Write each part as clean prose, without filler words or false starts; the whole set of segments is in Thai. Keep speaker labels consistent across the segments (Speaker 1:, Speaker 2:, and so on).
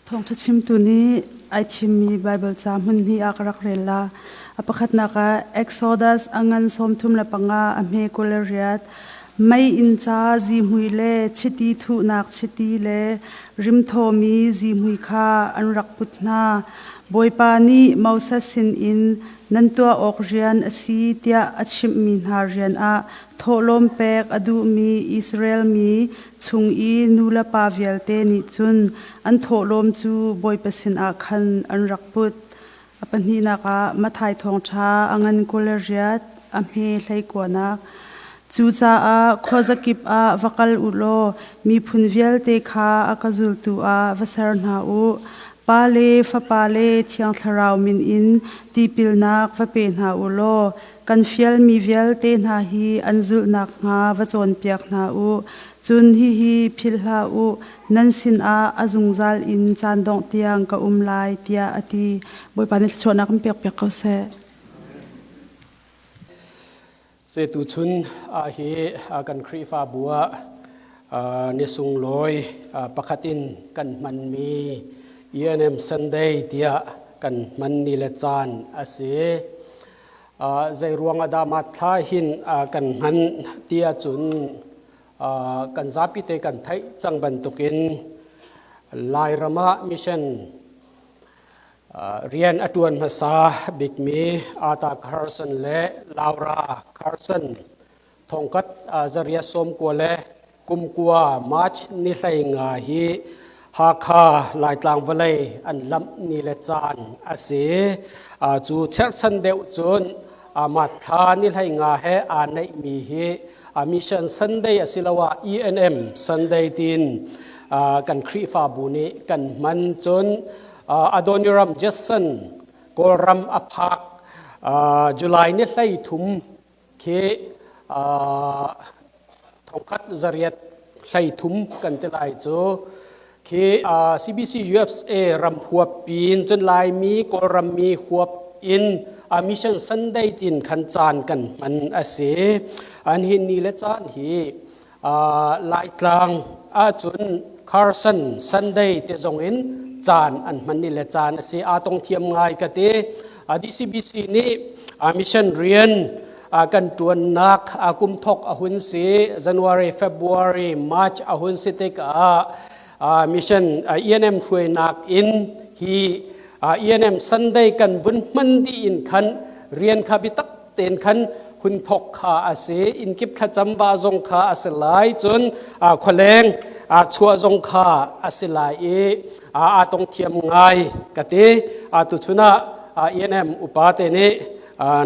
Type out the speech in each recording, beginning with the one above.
Speaker 1: ทงชิมตุนี้ไอชิมมีไบเบิลจามุนนี้อักรักเรลลาอปขัดนักเอ็กโซดัสอังันสมทุมละปังอาอเมโกเลเรียดไม่อินจาจีมุยเล่ชิตีทุนักชิตีเล่ริมโทมีจีมุยข้าอันรักพุทนาบอยปานีมาสัสินอินนันตัวออกเรียนอสีเตียอัชิมมินหาเรียนอาโทลมเปกอดูมีอิสราเอลมีชุงอีนูลปาเวลเตนิจุนอันโทลมจูบอยเปสินอาคันอันรักพุทอปันนีนักมาไทยทองชาอังันกุลเรียดอเมไลกวนักจูจ้าอาขวากิบอาวักลอุโลมีพุนเวลเตคาอากาซุลตูอาวสารนาอูปาเลฟปาเลที่ยังทราวมินอินตีปิลนักวเปนหาอุโลกันเฟียลมีเวลเตนาฮีอันซุลนักงาวจนเปียกนาอูจุนฮีพิลหาอูนันสินอาอจุงจัลอินจานดงเตียงกะไลเตียอติบอยปานิชวนักเปียกเปียกเขาเส
Speaker 2: เสตุชุนเฮกันครีฟาบัวเนสุงลอยปะขัดินกันมันมีENM Sunday เดียกันมันนิเลจานอาศัยใจรวงอดามาทาหินกันมันเดียจุนกันซาปิเตกันไทยจังบันตุกินลายรมามิชันเรียนอตวนภาษาบิกมีอาตาคาร์สันและลาวราคาร์สันทงกัดจริยสมกัวและกุมกัวมาชนิไลงาฮีหาคาลายกลางวะเลยอันลำนิเลจานอาศัยจูเชิดชันเดวจุนมาทานิไลงาเฮในมีเฮมิชันซันเดย์อสิลาวะ ENM ซันเดย์ตินกันครีฟาบุนีกันมันจุนอดอนิรัมเจสันกอรัมอภักจุลัยนิไลทุมเคทองคัดจริยไลทุมกันเตลายจูคือCBC USA รำหัวปีนจนลายมีกรำมีหัวอินมิชันซันเดย์ตินขันจานกันมันอาศัยอันหินนี่และจานฮีลายกลางจุนคาร์สันซันเดย์เตจงอินจานอันมันนี่และจานอาศัยตรงเทียมง่ายกันเตDCBC นี่มิชันเรียนกันจวนนักกุมทกหุ่นสี January February March หุ่นสีเตกมิชันENM ช่วยนักอินฮีENM Sunday กันวันมันดีอินขันเรียนข้าพิตักเต็นขันหุ่นทกขาอาศัยอินกิบขจำวาจงขาอาศัยหลายจนขเลงชัวจงขาอาศัยหลายตรงเทียมง่ายกติตุชุนะENM อุปาเตเน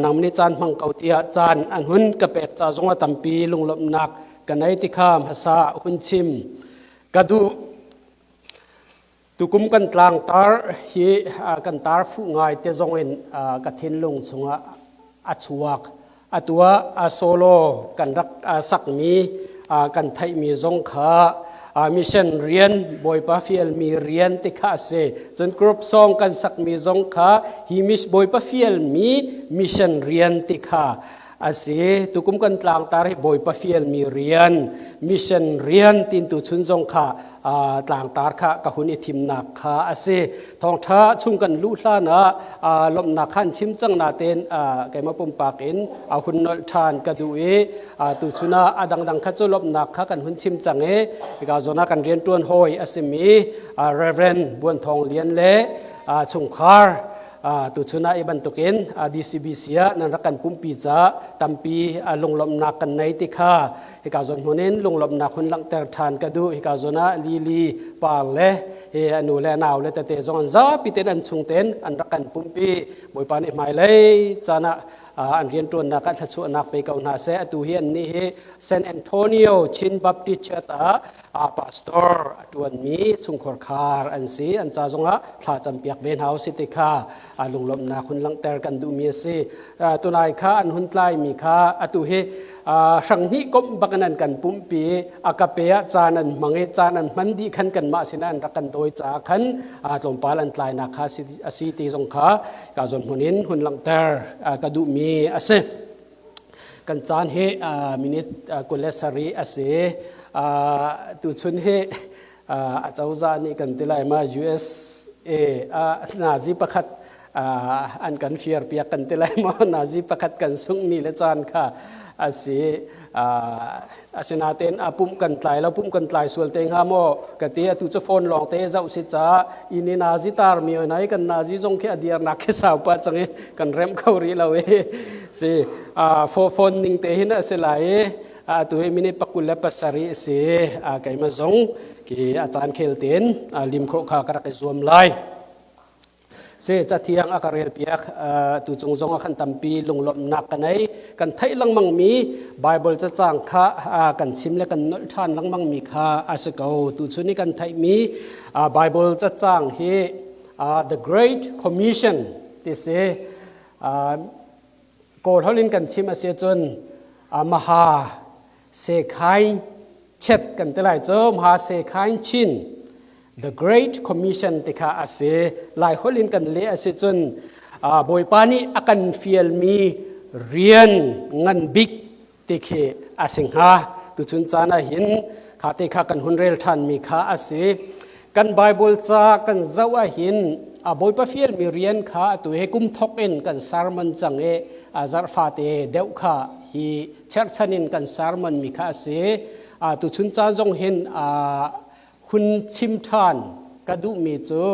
Speaker 2: นำนิจานมังเกาเตียจานอันหุ่นกระเป็ดจาจงว่าตัมปีลุงลบนักกันในติคามภาษาหุ่นชิมกระดูตุกุมกันกลางตาร์ฮีกันตาร์ฟุง่ายเตจงเอ็นกัทินลงสงอาชวกตัวโซโลกันรักสักมีกันไทยมีจงขามิชันเรียนบอยปาฟิเอลมีเรียนติคาเซจนกรุ๊ปซองกันสักมีจงขาฮิมิสบอยปาฟิเอลมีมิชันเรียนติคาอาศัยตุกุมกันกลางตาร์บอยปาฟิเอลมีเรียนมิชันเรียนตินตุชุนจงขาต่างตาร์ค่ะกับหุ่นอิทิมนักค่ะอาศัยทองท้าชุ่มกันลุลานะลมนักขันชิมจังนาเต็นแกมาปุ่มปากอินหุ่นนทานกระดูเอตุชุนะดังขัดจุลมนักค่ะกันหุ่นชิมจังเอก็จนากันเรียนตัวนหอยอาศัยมีเรเวนบวนทองเลียนเล่ชุงคาร์ตุชุนะบันตุกินDCBCนันรักกันปุ่มปีจ้าตัมปีลงลมนักกันในติค่ะฮิกาจนหุ่นลงลมนักหุ่นลังเตอร์ทานกระดูฮิกาจนะลีปาเล่อนุเลนาวเลตเตจงจ้าปิเตนันชุงเต็นอันรักกันปุ่มปีบอยปานิหมายเลยจานะอันเรียนตัวนักทัศนักไปเกาหนาเสตุเฮียนนี่เซนแอนโทนิโอชินบัพติชตาพาสตอร์ตัวนี้ชุงขอร์คาร์อันซีอันจ้าจงถ้าจำเปียกเวนเฮาสิติค่ะลุงลมนาคุณลังเตอร์กันดูมีสิตัวนายข้าอันหุ่นไลมีข้าตุเฮสังหิกบบักนันกันปุ่มปีอากาเปียจานันมังเอจานันมันดีขันกันมาสินันรักกันโดยจาขันตรงปาลันไลนาคาสิติจงข้ากาจนหุ่นินหุ่นลังเตอร์กระดูมีอาเซกันจานเฮมินิตกุเลสรีอาเซตุชุนเฮ อาเจ้าจานี่กันติไลมา USA นาซีประคัดอันกันเฟียร์เปียกันติไลมานาซีประคัดกันสุงนี่ละจานค่ะอาศัยอาศัยนาเต้นปุ่มกันไตแล้วปุ่มกันไตส่วนเต็งฮามอกะเตียตุจะฟอนลองเตะเจ้าสิจ้าอินีนาซีตาร์มีไหนกันนาซีจงแค่เดียร์นักแค่สาวปัจจังกันเริ่มเข้ารีเราสิฟอนนิ่งเตะหินอาศัยไหลตัวมินิปักกุลปัสสารีสิไก่มาจงที่อาจารย์เคลเตนลิมโคขากระกส่วมไลเสจะเทียงอากาเรลเปียกตุจงจงขันตัมปีลงลมนักกันไหนกันไทยลังมังมีไบเบิลจะจางข้ากันชิมและกันนลทานลังมังมีข้าอาศัยเก่าตุชุนี้กันไทยมีไบเบิลจะจางที่ the Great Commission ที่เสโกลฮอลินกันชิมอาศัยจนมหาเสกายเช็ดกันแต่ไรเจ้ามหาเสกายชินThe Great Commission ติค่ะอาศัยหลายคนลินกันเลี้ยอาศัยจนบอยปานีอากันฟิลมีเรียนงันบิ๊กติเคอาศัยหาตุจุนจานาหินข้าติค่ะกันหุนเรลทันมีข้าอาศัยกันไบเบิลจากันเจ้าหินบอยปาฟิลมีเรียนข้าตัวเฮกุมทอกเอ็นกันสารมันจังจารฟาเตเดวข้าฮีเชิดชันินกันสารมันมีข้าอาศัยตุจุนจาจงเห็นคุณชิมทานกระดูมีจู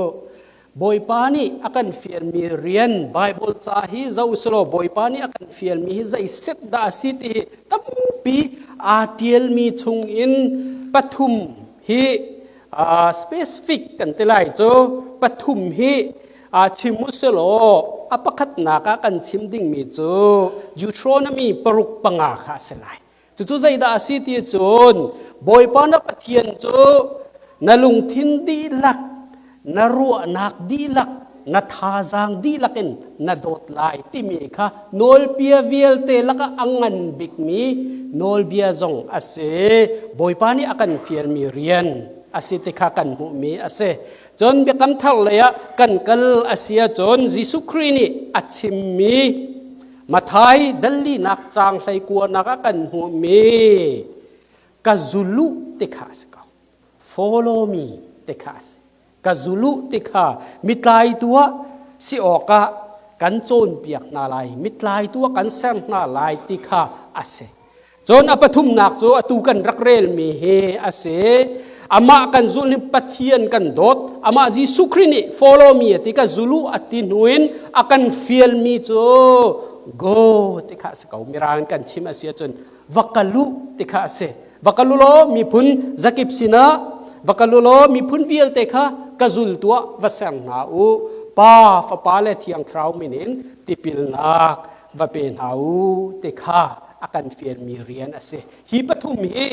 Speaker 2: บอยปานีอากันฟิลมีเรียนไบเบิลจาฮีเจ้าสโลบอยปานีอากันฟิลมีฮิใจเสดดาสิติตั้มปีอาเทียลมีชงอินปฐุมฮีspecific กันติไลจูปฐุมฮีชิมุสโลอปคัตนากันชิมดิ่งมีจูยูโทรนมีปรุกปังอาคาสลายจู่ๆใจดาสิติจูนบอยปานักเทียนจูนาลุงทินดีลักนารัวนักดีลักนาทาจางดีลักอินนาโดดไลที่มีค่ะโนลเบียเวลเตลักอังงันบิกมีโนลเบียจงอาเซบอยปานีอากันเฟียร์มีเรียนอาเซติค่ะกันหูมีอาเซจนเบียกันทัลเลยกันกัลอาเซียจนยิสุครีนีอัดชิมมีมาไทยดัลลีนักจางไลกัวนักกันหูมีกาซุลุติค่ะสกFollow me ติค่ะกาซุลุติค่ะมิตรายตัวสิออกกันโจนเปียกนาลายมิตรายตัวกันแซมนาลายติค่ะอาเซจนอปทุมนักโจอตูกันรักเรลมีเฮอาเซอามากันซุลิปะเทียนกันดดอามาจิสุครินี follow me ติค่ะซุลุอตินุนอากันฟีลมีโจ go ติค่ะสกาวมิรานกันชิมอาเซียจนวักลุติค่ะเซวักลุโลมีพุนจักิบสินะวักลุโลมีพุนวิลเตค่ะกะซุลตัววัสังนาอูป้าฟะปาเลที่ยังคราวมินินติปิลนักวะเป็นหาอูเตค่ะอากันเฟียนมีเรียนอาเซฮีปทุมฮี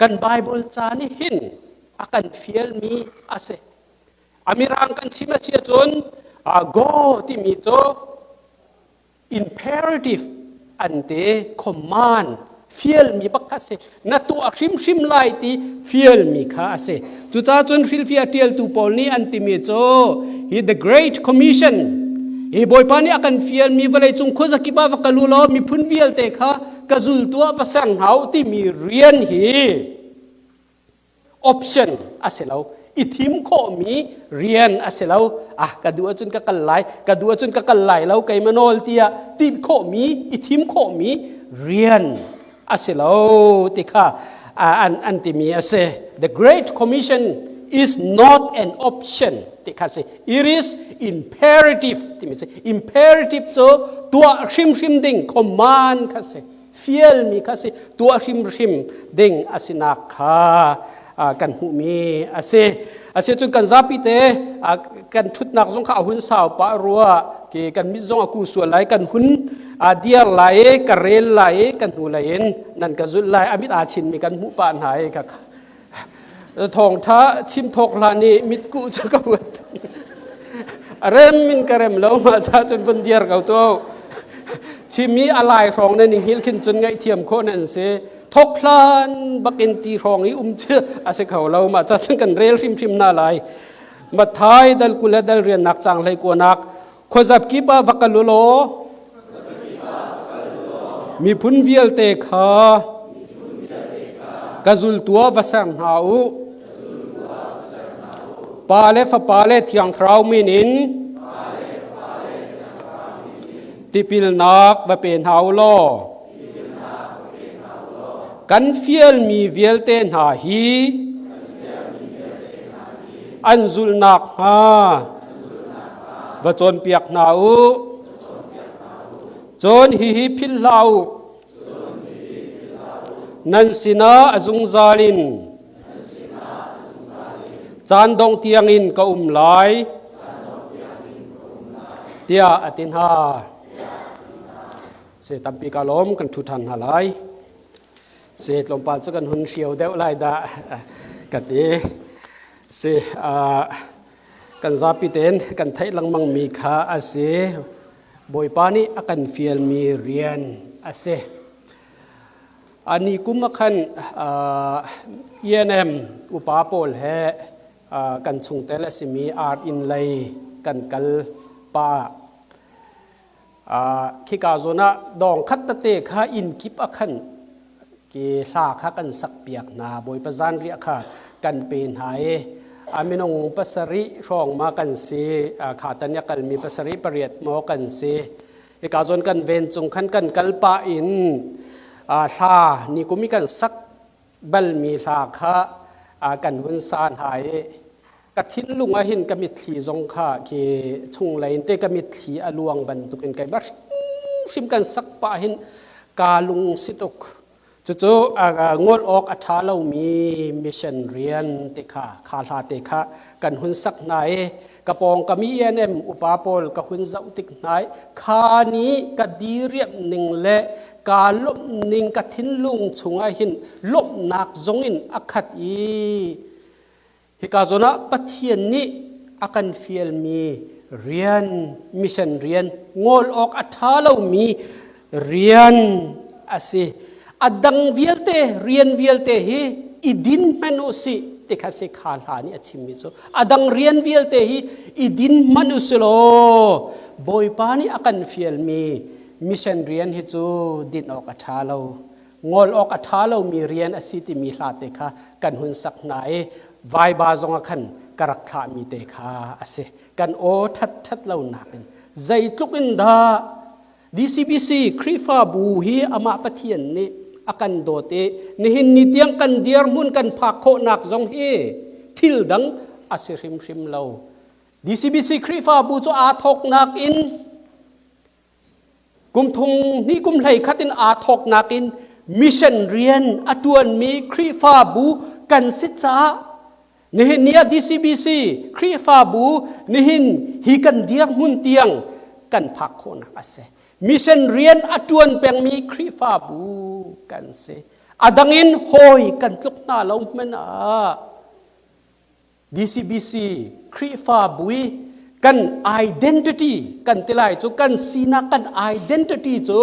Speaker 2: กันไบเบิลจานี่หินอากันเฟียนมีอาเซอามิรังกันชิมาเชียจนgo ที่มีโต imperative อันเต command fiel mi bakase na tu akhim khim lai ti fiel mi kha ase chuta chon fil fi atial tu pol ni antimi cho hi the great commission hi boy pani akan fiel mi valai chung khoza ki ba vakalu lo mi phun vial te kha kazul tu wasang hau ti mi rian hi option aselo ithim kho mi rian aselo kadua chun ka kalai lo kai manol tia ti kho mi ithim kho mi rian asilo tika antimi ase the great commission is not an option tika se it is imperative timi se imperative so tua shim ding command kase fiel mi kase tua shim ding asina kha kan hu mi ase chun kan zapi te kan thut nak jong kha hun saw pa ruwa ki kan mi jong aku su lai kan hun dia lai ka rel lai kan hu lain nan ka zul lai amit chin mi kan mu pan hai ka thong tha chim thok la ni mit ku cha ka wat rem min karem lo ma cha chun bun diar ka to chi mi alai rong ne ning hil khin chun ngai thiam kho nan se thok hlan bakin ti rong i che ase khau lo ma cha chun kan rel sim na lai ma thai dal kula dal rian nak chang lai ko nak khozap ki ba vakalulo mi phun vial te kha kazul tua wasang hau ปาเลฟปาเลเทียงทราวมินินติปิลนักบะเป็นฮาวโลกันเฟียลมีเวลเตนหาฮีอันซุลนักฮาวะจนเปียกนาอูจนฮิฮิพิลลาวนันสินาอซุงซาลินจานดงเตียงอินกะลายเตียอตินฮาเสตัมปีกาลมกันทุทันฮาไลเสตลมปาลสักันหุนเชียวเดวไลดากัดเอเสกันซาปิเตนกันไทยลังมังมีขาอาเสบอยปานีอากันฟิลมีเรียนอาเสอันนี้กุมขันENM อุปาโปลเฮกันชุงเตลสิมีอาร์อินไลกันกัลปาคิกาโซนะดองคัตตะเตข้าอินคิปอขันกีลาข้ากันสักเปียกนาบอยประจานเรียข้ากันเป็นหายอามินงปัสริช่องมากันเสขาตัญญกันมีปัสริปริยตมอกันเสคิกาโซนกันเวนจงขันกันกัลปาอินลานี่ก็มีกันสักบัลมีลาข้ากันหุนซานหายกัดทิ้นลุงหินกมิดทีจงข้าเกชุงไหลเตกมิดทีอลวงบันตุเป็นไก่บัชชิมกันสักปะหินกาลุงสิตุกจู่ๆงดออกอัฐาเรามีมิชชันเรียนเตค่ะคาลาเตค่ะกันหุนสักไหนกระปองกมีENMอุปาโปลกับหุนเจ้าติกไหนคานี้กดีเรียบหนึ่งและกาลบหนึ่งกัดทิ้นลุงชุงหินลบนักจงอินอักขัดฮิกาโซนะปัทเทียนนี้อากันฟิลมีเรียนมิชชันเรียนงอลออกอัฐาเรามีเรียนอาศัยอดังวิลเตเรียนวิลเตฮีอิดินมนุสิเตคาเซขาลานี่อชิมิโซอดังเรียนวิลเตฮีอิดินมนุสโลบอยปานี่อากันฟิลมีมิชชันเรียนฮิจูดินออกอัฐาเรางอลออกอัฐาเรามีเรียนอสิติมีลาเตคากันหุนสักไหนวายบาจงขันกรักขามีเตคาอาเซกันโอทัดเล่านักใจทุกอินดา DCBC ครีฟาบูฮีอามาปะเทียนนี่อากันโดเตนี่หินนิเตียงกันเดียร์มุนกันพักโคนักจงเฮทิลดังอาเซริมเล่า DCBC ครีฟาบูจะอาทกนักอินกุมทงนี่กุมไหลขัดินอาทกนักอินมิชชันเรียนอตวนมีครีฟาบูกันสิจ้านี่หินเนี่ย DCBC ครีฟาบูนี่หินฮีกันเดียร์มุนเตียงกันพักโคนักอาเซมิชชันเรียนอตวนเปียงมีครีฟาบูกันเซอดังอินโฮยกันลุกหน้าเราไม่น่า DCBC ครีฟาบุยกัน identity กันติลายจูกันสีนักกัน identity จู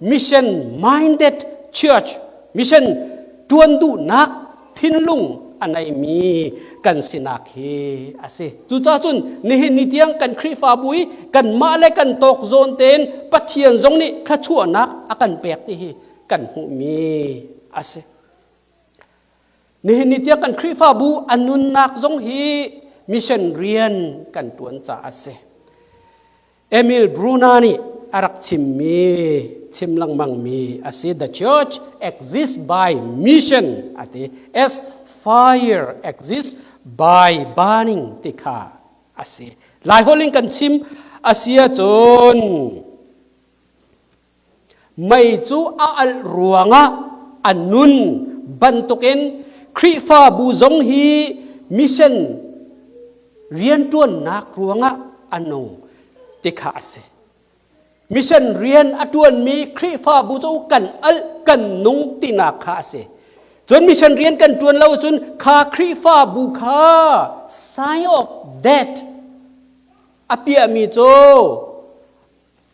Speaker 2: mission minded church mission ตวนดูนักทินลุงอันไหนมีกันสินักเฮอาเซจูจ้าจุนนี่เห็นนิเตียงกันครีฟาบุยกันมาเลกันตกโซนเตนปัทเทียนจงนี่ข้าชั่วนักอากันแปลกที่เฮกันหูมีอาเซนี่เห็นนิเตียงกันครีฟาบูอันนุนนักจงเฮมิชชันเรียนกันตวนจ้าอาเซเอมิลบรูนานีอารักชิมมีชิมลังมังมีอาเซ the church exists by mission อาเต as fire exists by burning ติคาอาเซหลายคนลิงกันชิมอาเซียจนไม่จูอัลรวงะอันนุนบันตุกเอ็นครีฟาบูจงฮีมิชชันเรียนตัวนักรวงะอันนงติคาอาเซมิชชันเรียนอตวนมีครีฟาบูโจกันอัลกันนุงตินาคาเซจนมิชชันเรียนกันตวนเราจนคาครีฟาบูคา sign of death อเปียมีโจ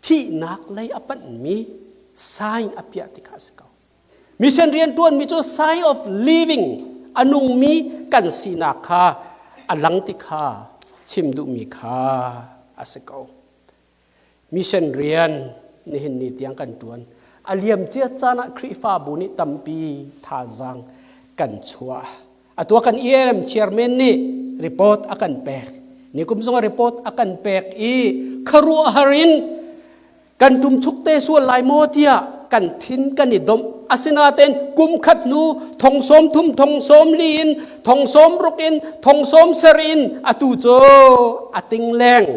Speaker 2: ที่นักเลยอปันมี sign อเปียติคาสเกามิชชันเรียนตวนมีโจ sign of living อนุงมีกันสีนาคาอลังติคาชิมดุมีคาอาสเกามิชชันเรียนนี่เห็นนี่เตียงกันจวนอาเลียมเจียจานะครีฟาบุนิตัมปีทาจังกันชัวตัวกันENMเชียร์แมนนี่ report akan pek ni kum zonga report akan pek i kharu harin kan tum thuk te sual lai mo tia kan thin kan ni dom asina ten kum khat nu thong som thum thong som lin thong som rukin thong som serin atu cho ating leng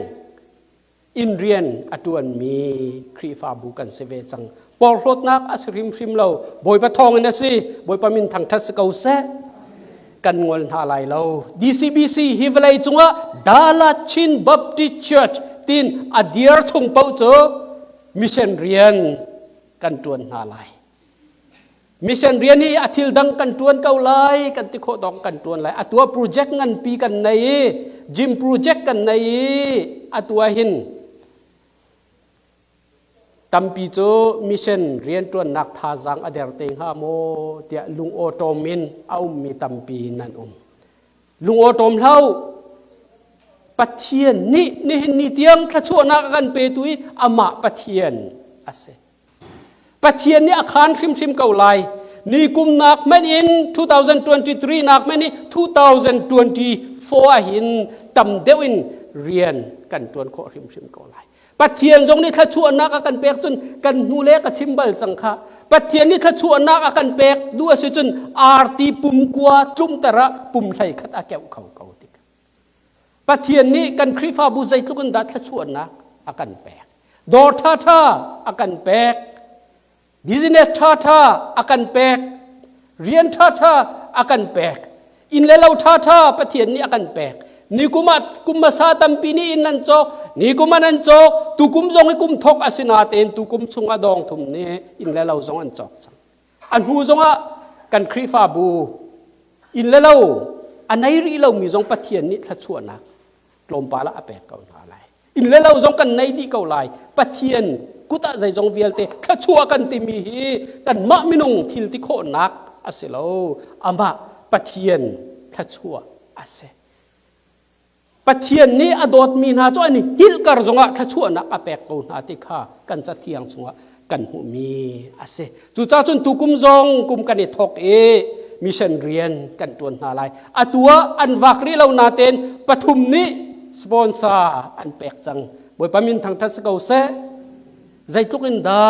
Speaker 2: in rian atuan mi khri fa bu kan seve chang por hlot nak asrim hrim lo boi pa thong na si boi pa min thang thas kau se kan ngol ha lai lo DCBC hivalai chunga dala chin baptist church tin adiar thung pau cho mission rian kan tuan ha lai mission rian ni athil dang kan tuan kau lai kan ti kho dong kan tuan lai atua project ngan pi kan nei gym project kan nei atua hin tampi cho mission rian tuan nak tha jang ader teng ha mo tia lung o tomin au mi tampi nan lung o tom lau pathian ni tiang tha chu na kan pe tui ama pathian ase pathian ni akhan khim kau lai ni kum nak men in 2023 nak men ni 2024 hin tam deuin rian kan tuan kho khim kau laiปัจเจียนตรงนี้ถ้าชั่วนักกันเปกจนกันนูเล็กชิมบัลสังฆะปัจเจียนนี้ถ้าชั่วนักกันเปกด้วยสิจนอาร์ตีปุ่มกัวจุ่มตระปุ่มไหลขัดอาแก้วเขาติกปัจเจียนนี้กันคริฟาบูใจทุกันดัดถ้าชั่วนักกันเปกดอท่ากันเปกบิสเนสท่ากันเปกเรียนท่ากันเปกอินเลวท่าปัจเจียนนี้กันเปกนี่กุมสาตัมปีนี่อินนันโจนี่กุมานันโจตุกุมจงให้กุมทกอาศินาเตนตุกุมชุงอดองทุมนี่อินเลวจงอันจอกสังอันหูจงอ่ะกันคริฟาบูอินเลวอันไหนรีเรามีจงปะเทียนนี่ทัดชวนนะกลมปาละอเปกเกาหนาไลอินเลวจงกันไหนดีเกาไลปะเทียนกุตะใจจงเวียลเตทัดชัวกันติมีฮีกันมะมินุงทิลติโคนักอาศิโลอามาปะเทียนทัดชัวอาเซปัจเจียนนี้อดอดมีนาจ้อยนี่ฮิลกระจงะถ้าชั่วนักอเปกกูนาติข้ากันจะเทียงจงะกันหูมีอาเซจุจ้าจนตุกุมจงกุมกันนี่ทอกมิชันเรียนกันตัวนาลายอตัวอันวักรีเรานาเตนปฐุมนี้สปอนเซอร์อันเปกจังบอยปามินทางทัศกเอาเซใจทุกินดา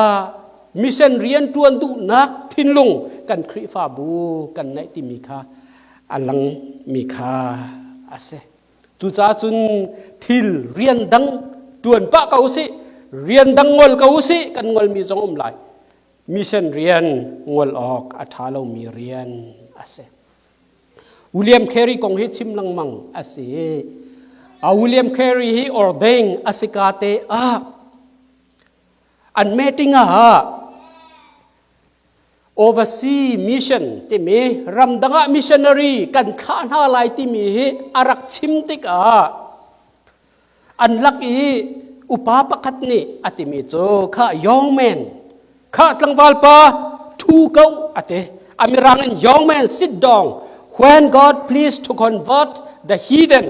Speaker 2: มิชันเรียนตัวดุนักทินลงกันคริฟาบูกันในติมีข้าอันลังมีข้าอาเซจุจ้าจุนทิลเรียนดังตวนปะเกาสิเรียนดังงอลเกาสิกันงอลมีจงไหลมิชันเรียนงอลออกอัฐาเรามีเรียนอาเซวิลเลียมแครีกงฮิชิมลังมังอาเซวิลเลียมแครีฮีออร์เดงอาศิกาเตอันเมติงoversee mission ที่มีรำดังมิชชันนารีกันข้าหน้าลายที่มีอารักชิมติกอันลักอีอุปาปคัตนี่อติมีโจข้ายองแมนข้าตั้งวัลปาทูเก้าอติอามิรังยองแมน sit down when God pleased to convert the heathen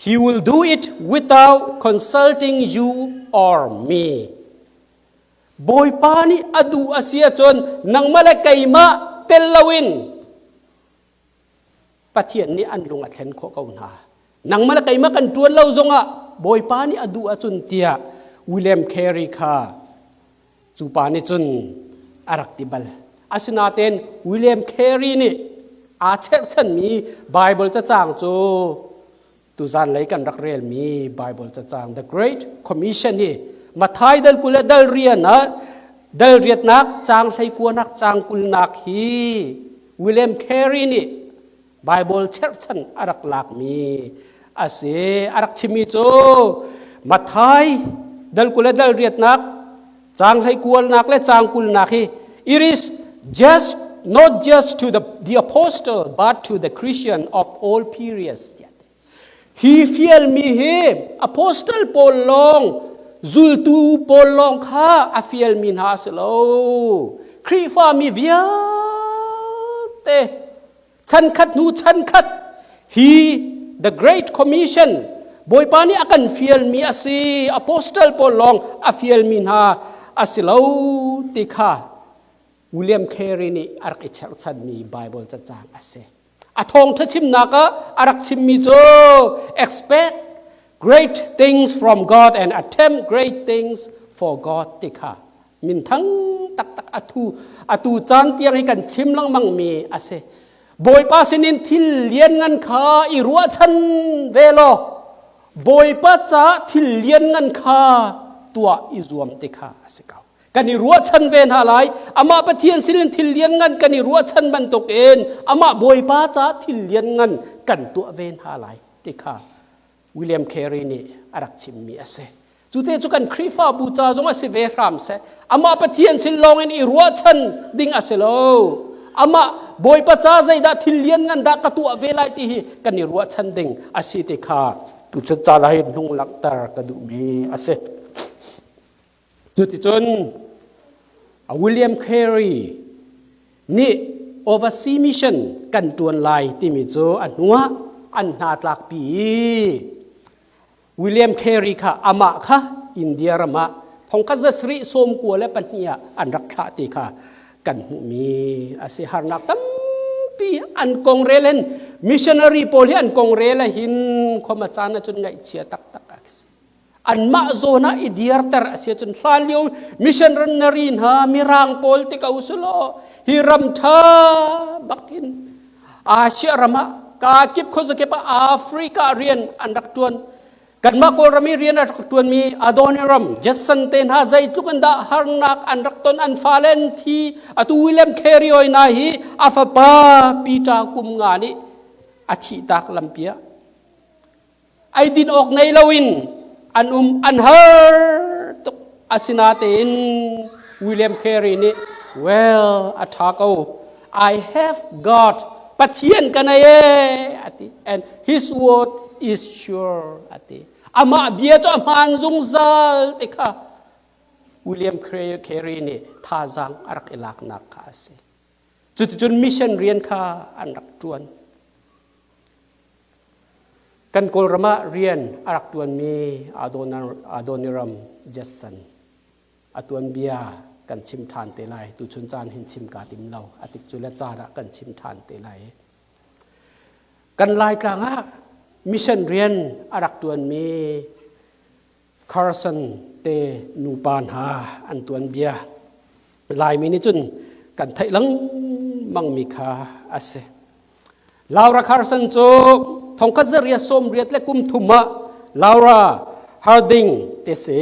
Speaker 2: He will do it without consulting you or meบอยปานี่อดูอาเซียจนนังมาเลกัยมาเตลลวินปะเทียนนี่อันลงอัดเห็นข้อเก่าหนานังมาเลกัยมากันตัวเราจงอ่ะบอยปานี่อดูอาจุนเตียวิลเลียมแครีค่ะจูปานี่จุนอารักติบัลอาศินาเตนวิลเลียมแครีนี่อาเชฟฉันมีไบเบิลจะจางโจตุจานเลยกันรักเรียนมีไบเบิลจะจาง The Great Commission นี่มาท้ายดัลกุลดัลเรียนนะดัลเรียนนักจางให้กัวนักจางกุลนักฮีวิลเลียมแครีนี่ไบเบิลเชฟชันอารักหลักมีอาเซอารักชิมิโจมาท้ายดัลกุลดัลเรียนนักจางให้กัวนักและจางกุลนักฮี It is just not just to the apostle but to the Christian of all periods He feel me him apostle Paul long Zultu polong kha afiel min haslo krifa mi viate chan khat nu chan khat he the great commission boy pani akan fiel mi asi apostle polong afiel min ha asilo tikha William Carey ni arkichar chan mi bible cha chang ase a thong tha chim na ka arak chim mi cho expect great things from God and attempt great things for God tikha min thang tak tak atu chan tiang hi kan chim lang mang mi ase boy pa sinin thil lian ngan kha i ruwa than velo boy pa cha thil lian ngan kha tua i zuam tikha ase ka kani ruwa chan ven halai ama pathian silin thil lian ngan kani ruwa chan ban tok en ama boy pa cha thil lian ngan kan tua ven halai tikha William Carey ni arak chim mi ase chute chu kan khrifa bu cha jong ase ve ram se ama pathian sin long in i ruwa chan ding ase lo ama boy pa cha zai da thil lian ngan da ka tua ve lai ti hi kani ruwa chan ding ase tikha tu chu cha lai nung lak tar ka du mi ase chuti chon William Carey ni overseas mission kan tuan lai ti mi cho anua an na tlak pi William Carey kha ama kha India rama thongka zasri som ko le pania an rak tha ti kha kan hu mi ase har nak tam pi an kongrelen missionary pol hi an kongrela hin khoma chana chun ngai chia tak tak an ma zona idiar tar asia chun hlalio missionary ha mirang pol ti ka usulo hiram tha bakin asia rama ka kip khozake pa Africa rian an rak tuan kan ma ko rami rian rak tuan mi Adoniram Jason ten ha zai tukanda harnak an rak ton an falen thi atu William Carey oi na hi afapa pita kum ngani achi tak lampia ai din ok nei lawin an har tuk asinatin William Carey ni well athako I have God pathian kanaye ati and his word is sure ati ama bia cho man zung zal tikha William Carey ni tha jang arak ilak nak kha ase chun mission rian kha an rak tuan kan kol rama rian arak tuan mi Adoniram Jason atuan bia kan chim than te lai tu chun chan hin chim ka tim lau atik chula chara kan chim than te lai kan lai tlanga mission rian arak tuan mi Carson te nupan ha an tuan bia lai mi ni chun kan thai lang mang mi kha ase Laura Carson chu thongka zaria som riat le kum thuma Laura Harding te se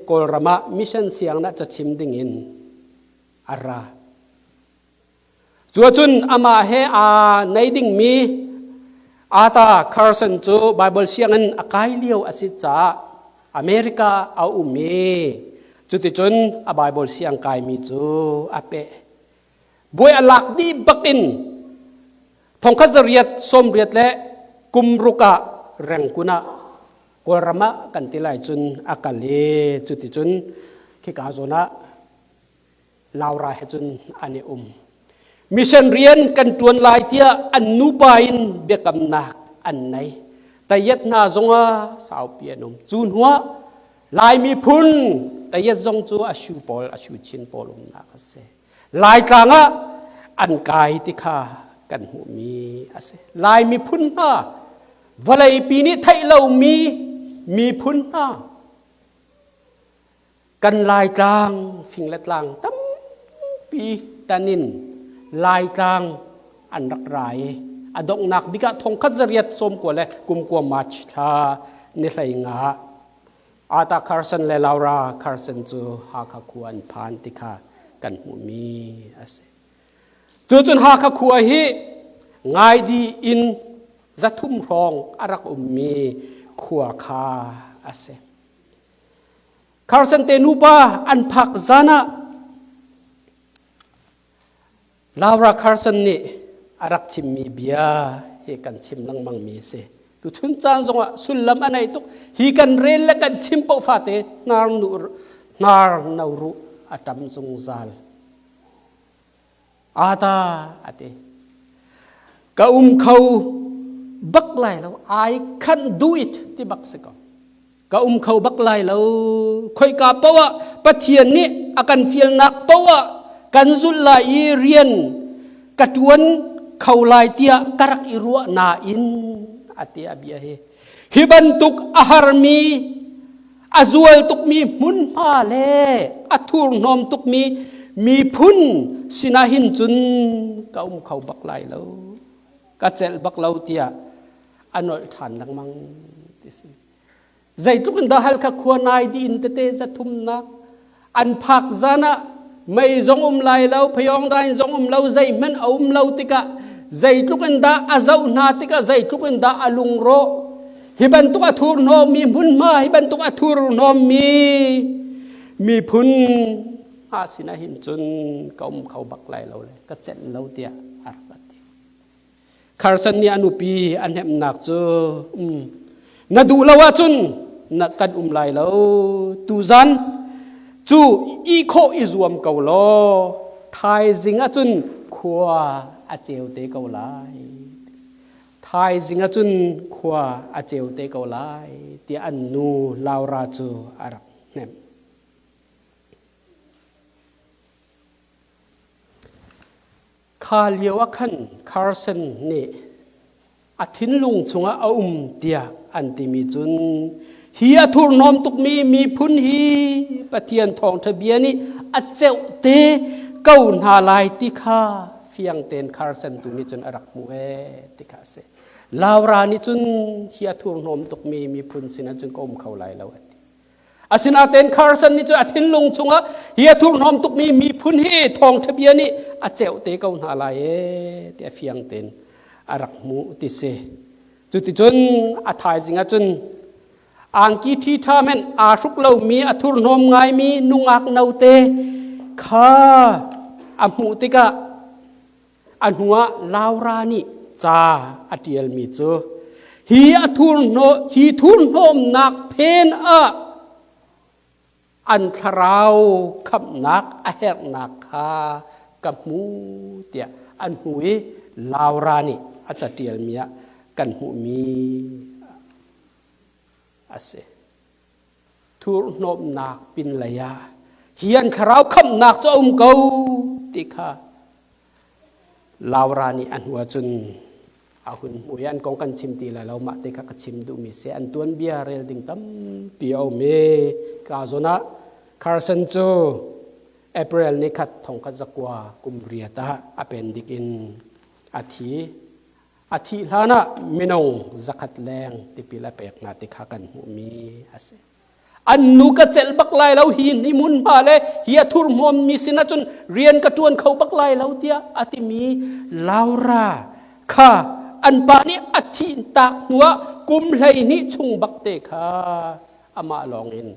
Speaker 2: kolrama mission siang na chachim ding in ara chuachun ama he a naiding mi ata Carson chu Bible siang an akai liu asi cha America au umi chuti chun a Bible siang kai mi chu ape boy alak di bakin thongka zariat som riat le kumruka rengkuna kolrama kan tilai chun akale chuti chun khika zona Laura he chun ani mission rian kan tuan lai tia an nu pain bekam nak an nai tayat na zonga sau pianom chun huwa lai mi phun tayat zong chu ashu pol ashu chin polum na ka se lai tlanga an kai ti kha kan hu mi ase lai mi phun na valai pi ni thai lo mi phun na kan lai tlang phing la tlang tam pi tanin lai tlang an rak rai adok nak bika thong khat zariat som ko le kum ko mach tha ni hlai nga ata Carson le Laura Carson chu ha kha khuan phan ti kha kan hu mi ase tu chun ha kha khua hi ngai di in zathum rong arak mi khua kha ase Carson te nupa an phak zana Laura Carson ni arak chim mi bia he kan chim lang mang mi se tu chun chan zonga sulam anai tuk hi kan rel la kan chim po fa te nar nauru atam zung zal ata ate ka khau bak lai lo I can do it ti bak se ka khau bak lai lo khoi ka pawa pathian ni akan fil nak pawa kan zul la i rian katuan เขาลายเตียกรักอิรัวนาอินอาเตียเบียเฮฮิบันตุกอาหารมีอาจวลตุกมีมุนมาเลอัทุรนอมตุกมีพุนสินาหินจุนก็เขาบักไลแล้วก็เจลบักเลาเตียอันนอลฐานนังมังติสิใจทุกคนดาฮัลขะควรนายดีอินเตเตจะทุ่มนักอันพักจานะไม่จงไลแล้วพยองได้จงเลาใจมันเลาติกะใจทุกคนดาอาเจ้านาติกะใจทุกคนดาอลุงโรฮิบันตุกอัทุรนอมมีพุนมาฮิบันตุกอัทุรนอมมีพุนอาสินะหินจุนเขาบักไลเราเลยก็เจ็ดเราเตียอาร์บัติคาร์สันนี่อนุปีอันเห็นหนักจูนาดูละว่าจุนนักกันไลเราตูซันจูอีโคอิจวมเกาโลไทยจิงอาจุนขัวอาเจวเตเกาไลไทยจิงอาจุนขัวอาเจวเตเกาไลเตียอันนูลาวราจูอารักเนี่ยคาเลียวขันคาร์สันนี่อาทินลุงชงอาเตียอันติมีจุนฮีอาทุรนอมตุกมีพุนฮีปะเทียนทองทะเบียนี่อาเจวเตเก้านาลายติคาเฟียงเตนคาร์สันตุนี่จนอรักมูเอติคาเซลาวรานี่จุนฮีอาทุรนอมตุกมีพุนสินะจุนก็เขาไลแล้วอาสินาเตนคาร์สันนี่จุนอาทินลุงชงอาฮีอาทุรนอมตุกมีพุนฮีทองทะเบียนี่อาเจวเตเก้านาลายเตเฟียงเตนอารักมูติเซจุดที่จนอาทายสิงห์จนอังกีที่ท่ามันอาชุกเรามีอัทุรนอมไงมีนุงอักนาเตข้าอมุติกะอันหัวลาวรานิจ้าอดียลมีจูฮีอัทุรโนฮีทุรนอมนักเพนอันทราวขับนักอเหรนักข้ากับมูเตียอันหุยลาวรานิอาจจะเดียลมีกันหูมีอาเซทุรนอมนักปินระยะเฮียนคราวคำนักจะเกาติค่ะลาวรานีอันหัวจนอาหุ่นมวยอันกองกันชิมตีแล้วเรามาติค่ะก็ชิมดูมีเสียอันตัวเบียเรลดิงตั้มปีเอาเมกาโซนะคาร์สันโจเอเปริลนี่ขัดทองกัจกว่ากุมเรียตาอเป็นดิกินอาทิลานะมินงจักขัดแรงติปิลาเปกนาติขากันหูมีอาเซอันนูกเจลบักไลเราหินนิมุนมาเลยเฮียทุรมอมมีสินะจนเรียนกระจวนเขาบักไลเราเดียอติมีลาวราข้าอันปานี้อธินตักหัวกุมไหลนี้ชุงบักเตขาอามาลองอิน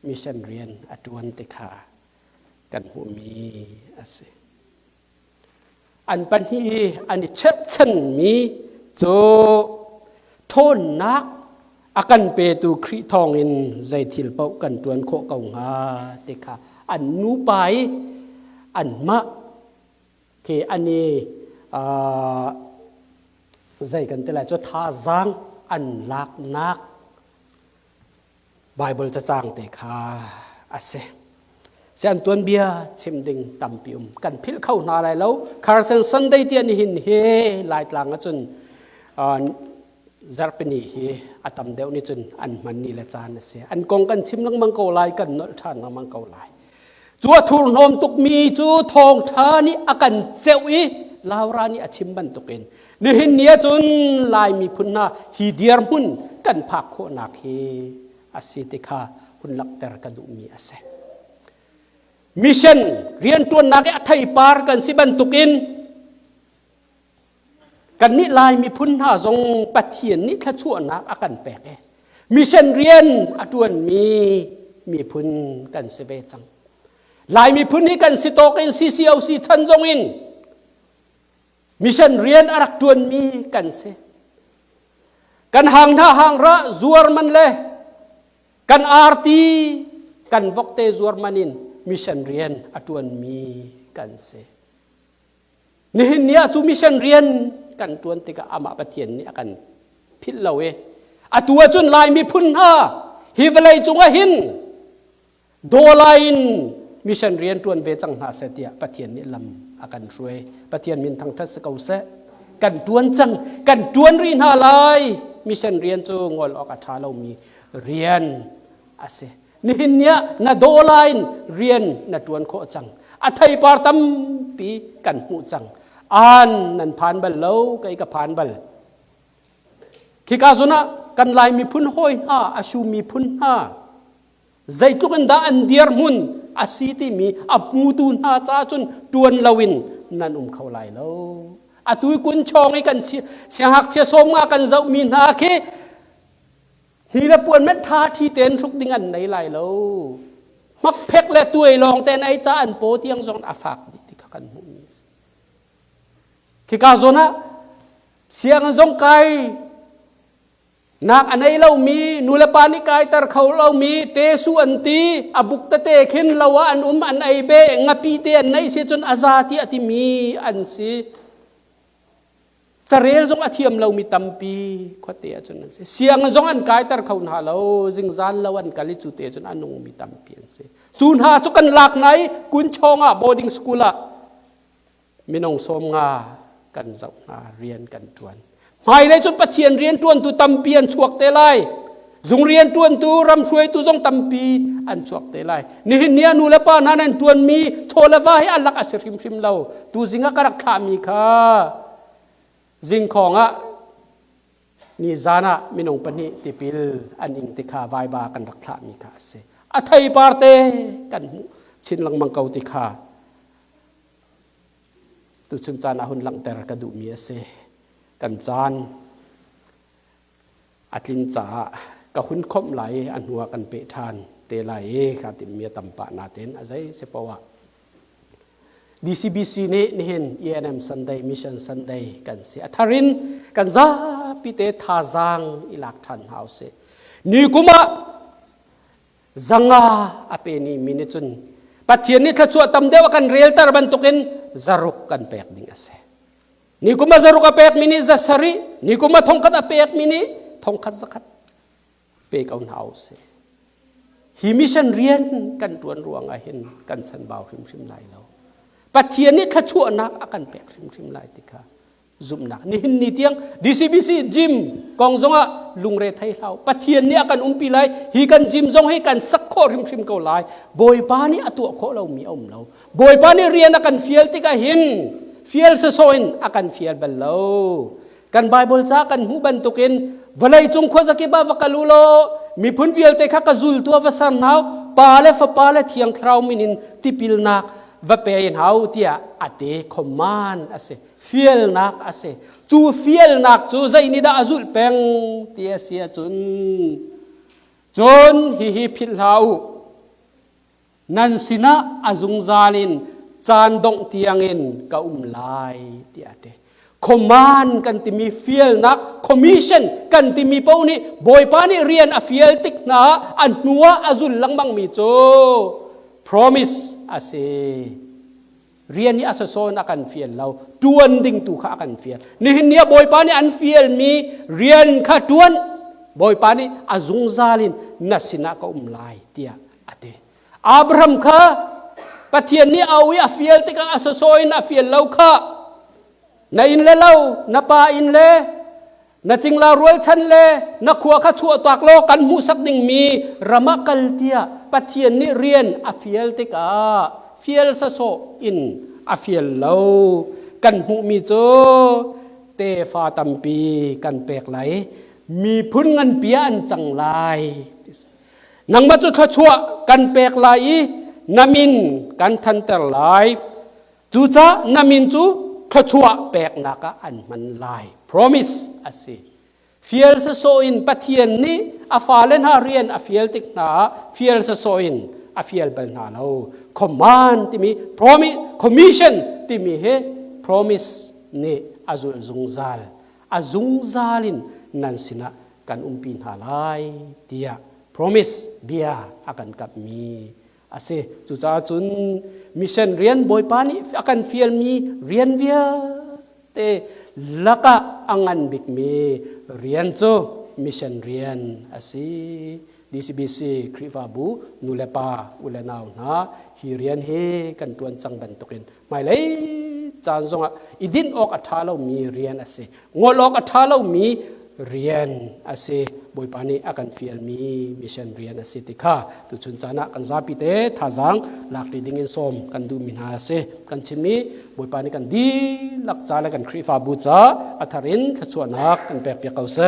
Speaker 2: มิชันเรียนอจวนเตขากันหูมีอาเซอันปัญหีอันนี้เช็ดฉันมีโจโทนนักอากันเปตูคริทองอินใจทิลเปากันตวนโคเกงาเตค่ะอันนูไปอันมะเคอันนี้ใจกันแต่ละจะท่าจางอันลักนักไบเบิลจะจางเตค่ะอาเซเสียนตัวเบียชิมดิ่งตำปิวกันพิลเข้าหน้าอะไรแล้วคาร์สันสันได้เตียนหินเฮลายตลางจนจาร์ปนีเฮอัตมเดวนี่จนอันมันนี่ละจานเสียอันกองกันชิมลังมังเกาลายกันนอท่านลังมังเกาลายจัวทุรนอมตุกมีจูทองทานี่อากันเจ้าอีลาวรานี่อาชิมบันตุกินนี่หินเนียจนลายมีพุนนาฮีเดียร์มุนกันพักโคนักเฮอาศิติคาพุนลักเตอร์กันดูมีอาเซมิชชั่นเรียนตัวนักไทยปาร์กันสิบันตุกินกันนี่ลายมีพุนหาทรงปัจเจียนนี่ถ้าชั่วนักอากันแปลกมิชชั่นเรียนอจวนมีพุนกันสิเบจังลายมีพุนนี้กันสิโตกินซีซีเอาซีทันจงอินมิชชั่นเรียนอารักจวนมีกันเสกันห่างท่าห่างระจวรมันเลยกันอาร์ตีกันวกเตจวรมันินมิชชั่นเรียนอจวนมีกันเสนี่เนียจูมิชชั่นเรียนกันจวนติกะอามาปะเทียนนี่กันพิลเลวอตัวจนลายมีพุนหาฮิวเลยจุงหินโดลายน์มิชชั่นเรียนจวนเวจังหาเสตียปะเทียนนี่ลำอากันช่วยปะเทียนมินทางทัศกาวเส กันตวนจังกันตวนรินหาลายมิชันเรียนจูงอลออกาทาเรามีเรียนอาเซนี่หินเนี้ยนาโดไลน์เรียนนาตวนโคจังอัฐิปาร์ตัมปีกันหูจังอ่านนันผ่านบัลเลวก็อีกผ่านบัลคิกาซุนะกันลายมีพุนห้อยห้าอาชูมีพุนห้าใจทุกันดาอันเดียร์มุนอาศีติมีอับมูตูนห้าจ้าจนตวนลาวินนันเขาลายแล้วอาตุยกุนชองให้กันเสียหักเสียสมงากันเจ้ามีนาเคฮีละปวนเม็ดท่าที่เต้นทุกดิ่งอันไหนลายแล้วมักเพกและตัวลองแต่ไอจ้าอันโปเตียงจงอาฝากที่กันมุนีคิกาโซนะเสียงจงไกนักอันไหนเรามีนูเลปานิกายตรเขาเรามีเตสุอันตีอบุกตะเตขินเราว่าอันอันไอเบงาปีเตียนในเสียจนอาซาติอติมีอันสิจะเรียนจงอาเทียมเรามีตัมปีขวดเตะจนนั้นเสียงจงอันกายตรเขาหนาเราจิงจานเราอันกาลิจูเตจนอันนงมีตัมปีอันสิจูนหาจุกันหลักไหนกุนชงอ่ะ boarding school อ่ะมีน้องสมงากันเจ้าหาเรียนกันจวนหายเลยจนปะเทียนเรียนตวนตูตัมปีอันชวกเตลัยจงเรียนตวนตูรำช่วยตูจงตัมปีอันชวกเตลัยนี่เนียนูเลปานันตวนมีโทละวาให้อัลลักอัสริมริมเราตูจิงกะรักขามีค่ะจิงของอ่ะนี่จานะมินงปนิติปิลอันอิงติคาวายบากันรักขามีค่ะเสอัฐิปาร์เตกันชินลังมังเกาติคาตุชุนจานะหุนลังเตระกดูมีเสกันจานอัตลินจ่ากะหุนคมไหลอันหัวกันเปทานเตลัยขาติมีตัมปะนาเตนอะไรเสปวะ DCBC นี่เห็น ENM Sunday Mission Sunday กันเสียทารินกันซาปิเตทาจังอิลักทันเฮาเสนี่กุมาจังอาอเปนีมินิจุนปัจเจียนนี่ถ้าชัวตำเดียวกันเรียลตาบันตุกินจารุกกันเปกดิ่งเสนี่กุมาจารุกอเปกมินิจัสรีนี่กุมาทองคัดอเปกมินิทองคัดสักเปกเอาหนาวเสฮิมิชันเรียนกันตวนรวงเห็นกันสันบ่าวริมไหลแล้วปัจเจียนนี่ข้าชั่วนักอากันแปลกริมไหลติค่ะซุ่มนักนี่หินนี่เตียง DCBC จิมกองจงอ่ะลุงเรทให้เราปัจเจียนนี่อากันปีไลฮีกันจิมจงให้กันสักข้อริมเกาไหลบอยปานี่อตัวข้อเรามีเอาเราบอยปานี่เรียนอากันเฟียลติกะหินเฟียลเซโซอินอากันเฟียลเบลเรากันไบเบิลจ้ากันหูบันตุกินวลัยจงข้อสักบ้าวกัลูโลมีพุนเฟียลเตคะกะจุลตัววสันหาวปาเลฟปาเลเทียงคราวมินินติปิลนักว่าเป็นเฮาเตียอเตคอมมานอาเซฟีลนักอาเซจูฟีลนักจูใจนิดาอจุลเปงเตียเสียจนฮิพิลเฮานันสินะอาจุงซาลินจานดงเตียงอินกะไลเตียเตคอมมานกันติมีฟีลนักคอมมิชชั่นกันติมีเป้านี้บอยปานี่เรียนอฟีลติกนาอันนัวอาจุลลังบังมีโจpromise อาเซเรียนนี่อาศัยโซนอาการเฟียลเราตวนดิ่งตุข้าอาการเฟียลนี่เนียบอยปานี่อันเฟียลมีเรียนข้าตวนบอยปานี่อาจุงซาลินนัสสินะก็ไลเตียอเตอับราฮัมข้าปะเทียนนี่เอาวิอาเฟียลติกาอาศัยโซนอาเฟียลเราข้าในอินเลเรานาปาอินเลนาจิงลารวยชันเลนักขัวข้าชั่วตากโลกันหูสักดิ่งมีระมะกัลเตียปะเทียนนี่เรียนอาเฟียลติกาเฟียลซะโซอินอาเฟียลเลากันหูมีโจเตฟาตัมปีกันเปกไหลมีพุนเงินเปียอันจังไลนังมาจุข้าชั่วกันเปกไหลนามินกันทันแต่ไหลจูจ้านามินจูข้าชั่วเปกนักอันมันไลpromise อาศัยเฟียลซะโซอินปะเทียนนี่อาฟาเลนหาเรียนอาเฟียลติกนาเฟียลซะโซอินอาเฟียลเบลนาเราคอมมานที่มี promise commission ที่มีเฮ promise นี่อาจุลจุงซาลินนั่นสินะกันปีนหาไลเตีย promise เบียอากันกับมีอาศัยจุจ้าจุนมิชชั่นเรียนบอยปานี่อากันเฟียลมีเรียนเบียเตลักอังันบิกมีเรียนโจมิชชั่นเรียนอาศัยDCBC คริฟาบูนูเลปาอุเลนาวนะฮีเรียนเฮกันตวนจังบันตุกินไม่เลย จานซงอิดินออกอัฐาเรามีเรียนอาเซงอลอกอัฐาเรามีเรียนอาเซบุยปานีอากันฟิลมีมิชชันเรียนอาเซติค่ะตุชุนจานะกันซาปิเตท่าจังหลักดีดิ่งอินสมกันดูมินหาเซกันชิมีบุยปานีกันดีหลักจาและกันครีฟาบูจาอัฐารินขจวนักกันเปียกเปียกเอาเซ